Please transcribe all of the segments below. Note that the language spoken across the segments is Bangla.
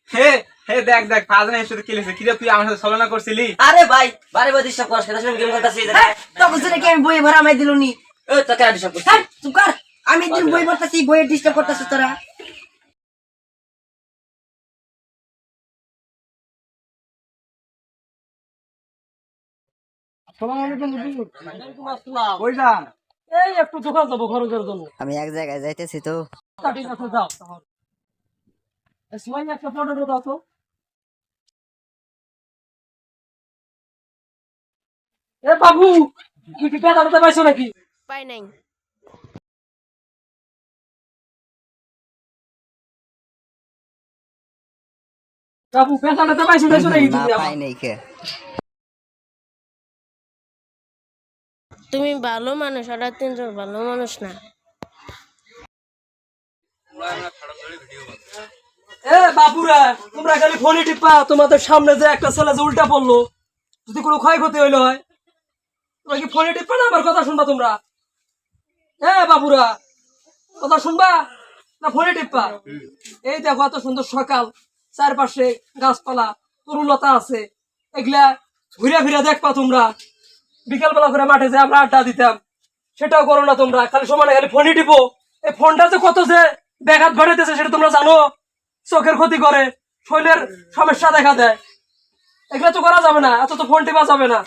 হে হে দেখ দেখ ফাজনা এসে খেলেছে কি রে তুই আমার সাথে ছলনা করছিলি আরে ভাই বারে বারে ডিস্টার্ব করাস কেন গেম খেলতাছি তখন শুনে কি আমি বই ভরা মাই দিলুনি? ও তো কেন ডিস্টার্ব করছিস হ্যাঁ চুপ কর। আমি দিন বই পড়তাছি, বইয়ে ডিস্টার্ব করতেছিস তোরা। এই একটু দোকান যাবো খরচের জন্য। আমি এক জায়গায় যাইতেছি তো। ঠিক আছে যাও তাহলে। সময় একটা পনেরো দাও তো। এ বাবু তুই কি পেটা দিতে পাইছো নাকি? পাই নাই। বাবু পেটা দিতে পাইছো নাকি না তুমি? পাই নাই কে। তুমি ভালো মানুষ, ওরা তিনজন ভালো মানুষ না। এ বাবুরা তোমরা খালি ফোনে টিপা, তোমাদের সামনে যে একটা ছেলে যে উল্টা পড়লো, যদি কোনো ক্ষয়ক্ষতি হইলো হয় তোমরা কি ফোনে টিপা না আমার কথা শুনবা তোমরা? এ বাবুরা কথা শুনবা না ফোনে টিপা? এই দেখো এত সুন্দর সকাল, চারপাশে গাছপালা তরুলতা আছে, এগুলা ঘুরে ফিরে দেখবা তোমরা। বিকেল বেলা করে মাঠে যে আমরা আড্ডা দিতাম সেটাও করো না তোমরা, খালি সমানে খালি ফোনে টিপো। এই ফোনটা যে কত যে ব্যাঘাত ঘটাইতেছে সেটা তোমরা জানো? চোখের ক্ষতি করে, শরীরের সমস্যা দেখা দেয়। এগুলো তো করা যাবে না, এত তো ফোন টিপা যাবে না।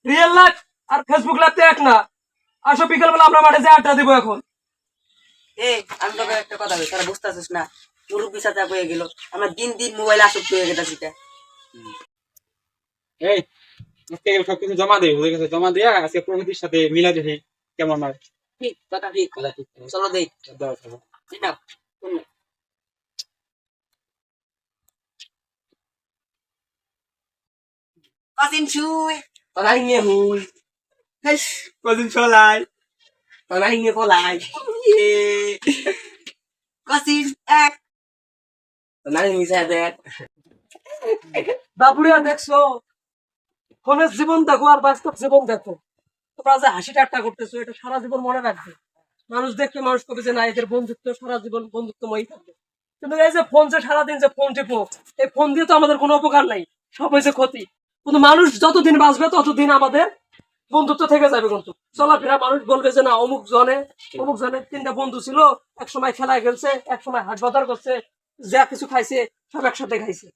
রিয়েল লাইফ আর ফেসবুক লাইফ তো এক না। আসো বিকেল বেলা আমরা মাঠে যে আড্ডা দিব এখন। এই আমি তোকে একটা কথা বলি, তোরা বুঝতেছিস না? মুরব্বী সাথে হয়ে গেল, আমরা দিন দিন মোবাইল আসক্ত হয়ে গেছি। এই আজকে সবকিছু জমা দে ওদের কাছে জমা দিয়া আজকে প্রকৃতির সাথে মিলা দেখি কেমন হয় ঠিক কথা, ঠিক কথা, ঠিক চলো দেই। দাও, দাও। ঠিক না? কাসিম শুই তোলাই নিয়ে হুই, কদিন চলাই তোলাই নিয়ে পলাই কাসিম এক তোলাই মিশা দেখ। বাবুরিয়া দেখছো, ফোনের জীবন দেখো আর বাস্তব জীবন দেখো। তোমরা যে হাসি ঠাট্টা করতেছো এটা সারা জীবন মনে রাখবে। মানুষ দেখবে, মানুষ কবে যে না এদের বন্ধুত্ব সারা জীবন বন্ধুত্বময়ী থাকবে। কিন্তু এই যে ফোন যে সারাদিন যে ফোন টিপো, এই ফোন দিয়ে তো আমাদের কোনো উপকার নাই, সব হয়েছে ক্ষতি। কিন্তু মানুষ যতদিন বাঁচবে ততদিন আমাদের বন্ধুত্ব থেকে যাবে। কিন্তু চলাফেরা মানুষ বলবে যে না অমুক জনের তিনটা বন্ধু ছিল, এক সময় খেলায় খেলছে, এক সময় হাট বাজার করছে, যা কিছু খাইছে সব একসাথে খাইছে।